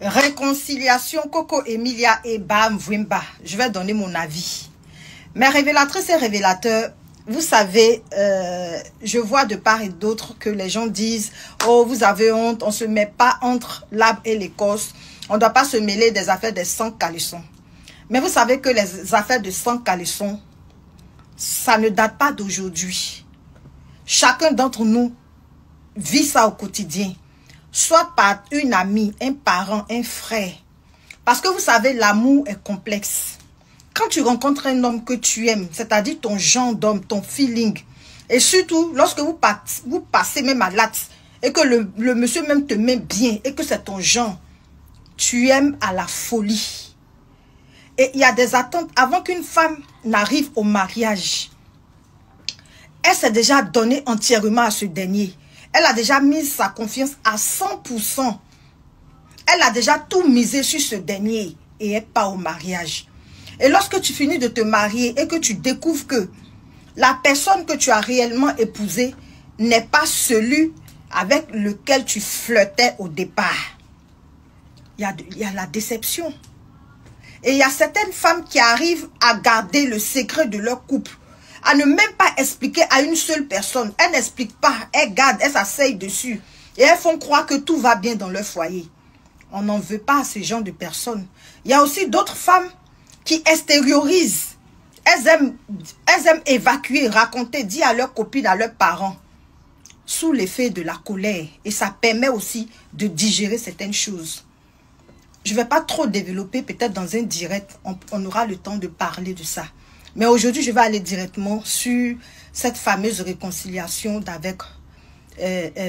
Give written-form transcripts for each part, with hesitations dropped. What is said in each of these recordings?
Réconciliation Coco Emilia et Bam Mvwemba. Je vais donner mon avis. Mes révélatrices et révélateurs, vous savez, je vois de part et d'autre que les gens disent « Oh, vous avez honte, on ne se met pas entre l'arbre et l'écorce. On ne doit pas se mêler des affaires des 100 calissons. » Mais vous savez que les affaires de 100 calissons, ça ne date pas d'aujourd'hui. Chacun d'entre nous vit ça au quotidien. Soit par une amie, un parent, un frère. Parce que vous savez, l'amour est complexe. Quand tu rencontres un homme que tu aimes, c'est-à-dire ton genre d'homme, ton feeling, et surtout lorsque vous passez même à l'acte, et que le monsieur même te met bien, et que c'est ton genre, tu aimes à la folie. Et il y a des attentes avant qu'une femme n'arrive au mariage. Elle s'est déjà donnée entièrement à ce dernier. Elle a déjà mis sa confiance à 100%. Elle a déjà tout misé sur ce dernier et elle part au mariage. Et lorsque tu finis de te marier et que tu découvres que la personne que tu as réellement épousée n'est pas celui avec lequel tu flirtais au départ, il y a la déception. Et il y a certaines femmes qui arrivent à garder le secret de leur couple, à ne même pas expliquer à une seule personne. Elles n'expliquent pas, elles gardent, elles s'asseyent dessus. Et elles font croire que tout va bien dans leur foyer. On n'en veut pas à ce genre de personnes. Il y a aussi d'autres femmes qui extériorisent. Elles aiment évacuer, raconter, dire à leurs copines, à leurs parents, sous l'effet de la colère. Et ça permet aussi de digérer certaines choses. Je ne vais pas trop développer, peut-être dans un direct, on aura le temps de parler de ça. Mais aujourd'hui, je vais aller directement sur cette fameuse réconciliation avec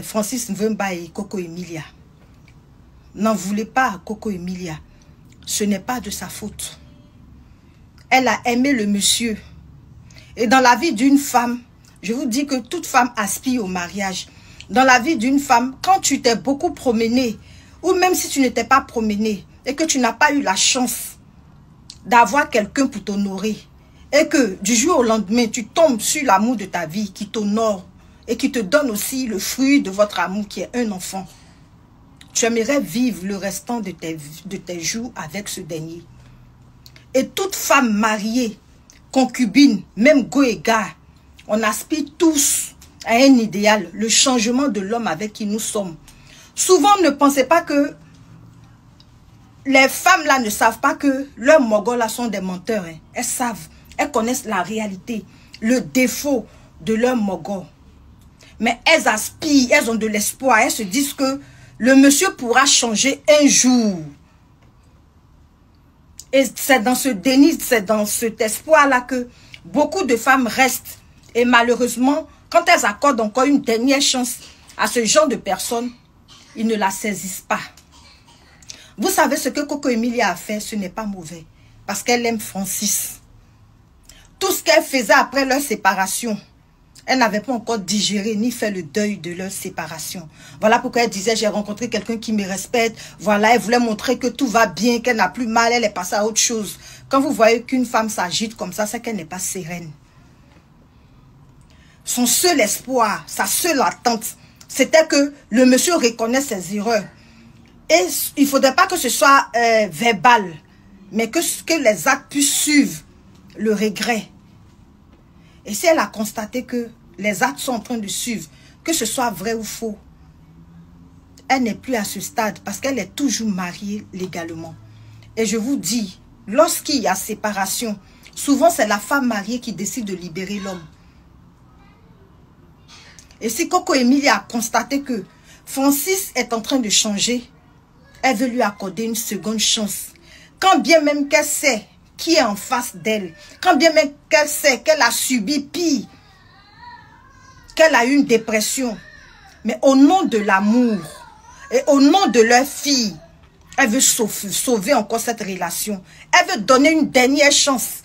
Francis Mvwemba et Coco Emilia. N'en voulez pas à Coco Emilia. Ce n'est pas de sa faute. Elle a aimé le monsieur. Et dans la vie d'une femme, je vous dis que toute femme aspire au mariage. Dans la vie d'une femme, quand tu t'es beaucoup promenée, ou même si tu n'étais pas promenée, et que tu n'as pas eu la chance d'avoir quelqu'un pour t'honorer, et que du jour au lendemain, tu tombes sur l'amour de ta vie qui t'honore et qui te donne aussi le fruit de votre amour qui est un enfant. Tu aimerais vivre le restant de tes jours avec ce dernier. Et toute femme mariée, concubine, même go et gars, on aspire tous à un idéal, le changement de l'homme avec qui nous sommes. Souvent, ne pensez pas que les femmes là ne savent pas que leurs mogols là sont des menteurs. Hein. Elles savent. Elles connaissent la réalité, le défaut de leur mogol. Mais elles aspirent, elles ont de l'espoir. Elles se disent que le monsieur pourra changer un jour. Et c'est dans ce déni, c'est dans cet espoir-là que beaucoup de femmes restent. Et malheureusement, quand elles accordent encore une dernière chance à ce genre de personnes, ils ne la saisissent pas. Vous savez ce que Coco Emilia a fait, ce n'est pas mauvais. Parce qu'elle aime Francis. Tout ce qu'elle faisait après leur séparation, elle n'avait pas encore digéré ni fait le deuil de leur séparation. Voilà pourquoi elle disait, j'ai rencontré quelqu'un qui me respecte. Voilà, elle voulait montrer que tout va bien, qu'elle n'a plus mal, elle est passée à autre chose. Quand vous voyez qu'une femme s'agite comme ça, c'est qu'elle n'est pas sereine. Son seul espoir, sa seule attente, c'était que le monsieur reconnaisse ses erreurs. Et il ne faudrait pas que ce soit verbal, mais que les actes puissent suivre le regret. Et si elle a constaté que les actes sont en train de suivre, que ce soit vrai ou faux, elle n'est plus à ce stade parce qu'elle est toujours mariée légalement. Et je vous dis, lorsqu'il y a séparation, souvent c'est la femme mariée qui décide de libérer l'homme. Et si Coco Emilia a constaté que Francis est en train de changer, elle veut lui accorder une seconde chance. Quand bien même qu'elle sait qui est en face d'elle, quand bien même qu'elle sait qu'elle a subi pire, qu'elle a eu une dépression, mais au nom de l'amour et au nom de leur fille, elle veut sauver encore cette relation. Elle veut donner une dernière chance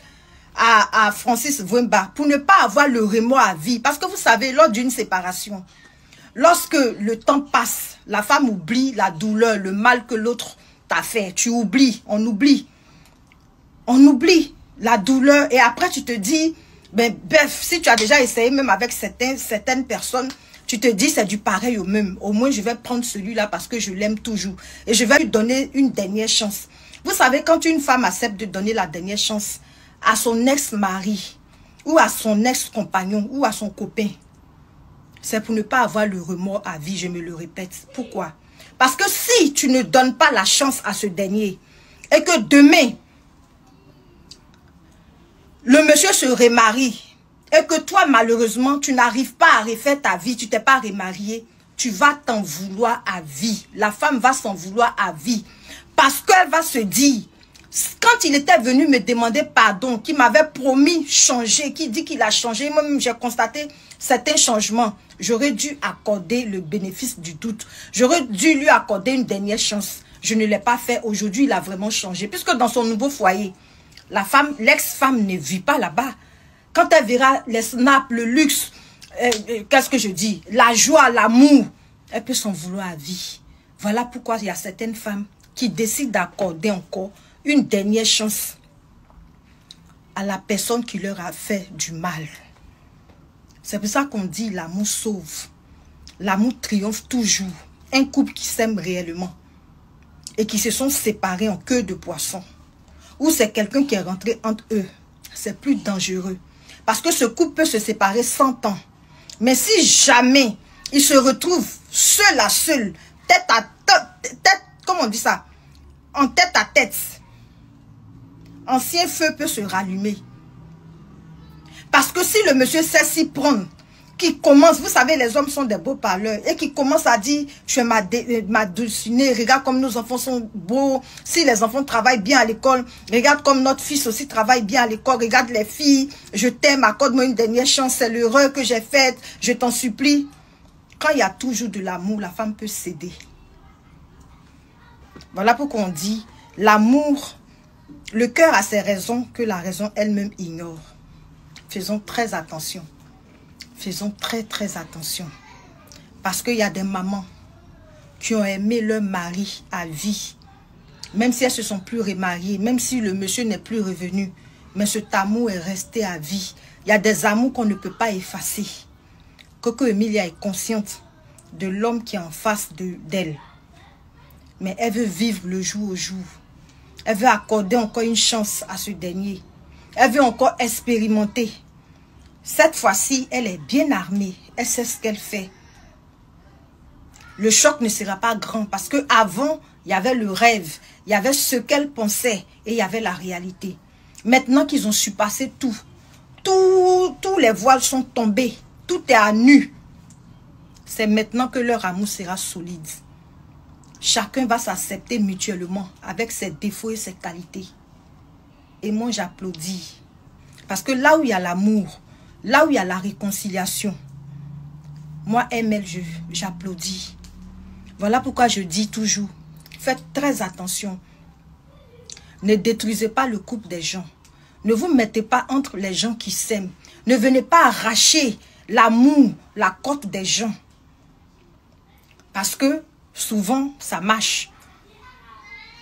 à Francis Mvwemba pour ne pas avoir le remords à vie. Parce que vous savez, lors d'une séparation, lorsque le temps passe, la femme oublie la douleur, le mal que l'autre t'a fait. Tu oublies, on oublie. On oublie la douleur et après tu te dis, ben, bref, si tu as déjà essayé même avec certaines personnes, Tu te dis, c'est du pareil au même. Au moins, je vais prendre celui-là parce que je l'aime toujours. Et je vais lui donner une dernière chance. Vous savez, quand une femme accepte de donner la dernière chance à son ex-mari, ou à son ex-compagnon, ou à son copain, c'est pour ne pas avoir le remords à vie, je me le répète. Pourquoi? Parce que si tu ne donnes pas la chance à ce dernier, et que demain, le monsieur se remarie, et que toi, malheureusement, tu n'arrives pas à refaire ta vie, tu t'es pas remarié, tu vas t'en vouloir à vie. La femme va s'en vouloir à vie. Parce qu'elle va se dire, quand il était venu me demander pardon, qu'il m'avait promis changer, qu'il dit qu'il a changé, moi-même j'ai constaté certains changements, j'aurais dû accorder le bénéfice du doute. J'aurais dû lui accorder une dernière chance. Je ne l'ai pas fait. Aujourd'hui, il a vraiment changé. Puisque dans son nouveau foyer, la femme, l'ex-femme ne vit pas là-bas. Quand elle verra les snaps, le luxe, qu'est-ce que je dis? La joie, l'amour, elle peut s'en vouloir à vie. Voilà pourquoi il y a certaines femmes qui décident d'accorder encore une dernière chance à la personne qui leur a fait du mal. C'est pour ça qu'on dit l'amour sauve. L'amour triomphe toujours. Un couple qui s'aime réellement et qui se sont séparés en queue de poisson, ou c'est quelqu'un qui est rentré entre eux, c'est plus dangereux. Parce que ce couple peut se séparer 100 ans. Mais si jamais ils se retrouvent seul à seul, tête à tête, comment on dit ça? En tête à tête, ancien feu peut se rallumer. Parce que si le monsieur sait s'y prendre, qui commence, vous savez, les hommes sont des beaux parleurs, et qui commence à dire, je suis ma dulcinée, regarde comme nos enfants sont beaux, si les enfants travaillent bien à l'école, regarde comme notre fils aussi travaille bien à l'école, regarde les filles, je t'aime, accorde-moi une dernière chance, c'est l'erreur que j'ai faite, je t'en supplie. Quand il y a toujours de l'amour, la femme peut céder. Voilà pourquoi on dit, l'amour, le cœur a ses raisons que la raison elle-même ignore. Faisons très attention. Faisons très très attention. Parce qu'il y a des mamans qui ont aimé leur mari à vie. Même si elles se sont plus remariées, même si le monsieur n'est plus revenu. Mais cet amour est resté à vie. Il y a des amours qu'on ne peut pas effacer. Coco Emilia est consciente de l'homme qui est en face d'elle. Mais elle veut vivre le jour au jour. Elle veut accorder encore une chance à ce dernier. Elle veut encore expérimenter. Cette fois-ci, elle est bien armée. Elle sait ce qu'elle fait. Le choc ne sera pas grand parce qu'avant, il y avait le rêve. Il y avait ce qu'elle pensait et il y avait la réalité. Maintenant qu'ils ont surpassé tout, tous les voiles sont tombés. Tout est à nu. C'est maintenant que leur amour sera solide. Chacun va s'accepter mutuellement avec ses défauts et ses qualités. Et moi, j'applaudis. Parce que là où il y a l'amour, là où il y a la réconciliation, moi, ML, j'applaudis. Voilà pourquoi je dis toujours, faites très attention. Ne détruisez pas le couple des gens. Ne vous mettez pas entre les gens qui s'aiment. Ne venez pas arracher l'amour, la cote des gens. Parce que souvent, ça marche.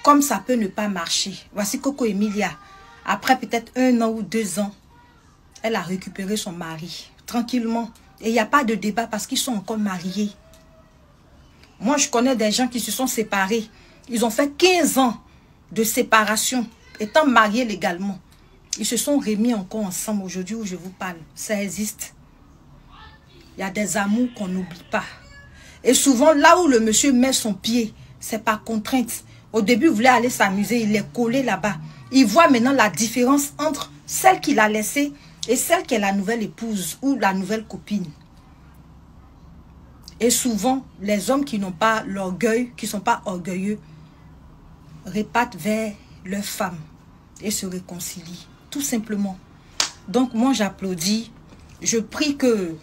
Comme ça peut ne pas marcher. Voici Coco Emilia. Après peut-être 1 an ou 2 ans, elle a récupéré son mari. Tranquillement. Et il n'y a pas de débat parce qu'ils sont encore mariés. Moi, je connais des gens qui se sont séparés. Ils ont fait 15 ans de séparation, étant mariés légalement. Ils se sont remis encore ensemble aujourd'hui où je vous parle. Ça existe. Il y a des amours qu'on n'oublie pas. Et souvent, là où le monsieur met son pied, c'est par contrainte. Au début, il voulait aller s'amuser, il est collé là-bas. Il voit maintenant la différence entre celle qu'il a laissée et celle qui est la nouvelle épouse ou la nouvelle copine. Et souvent, les hommes qui n'ont pas l'orgueil, qui ne sont pas orgueilleux, repartent vers leur femme et se réconcilient. Tout simplement. Donc, moi, j'applaudis. Je prie que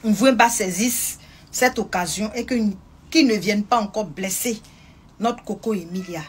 Mvouemba saisisse cette occasion et qu'ils ne viennent pas encore blesser notre Coco Emilia.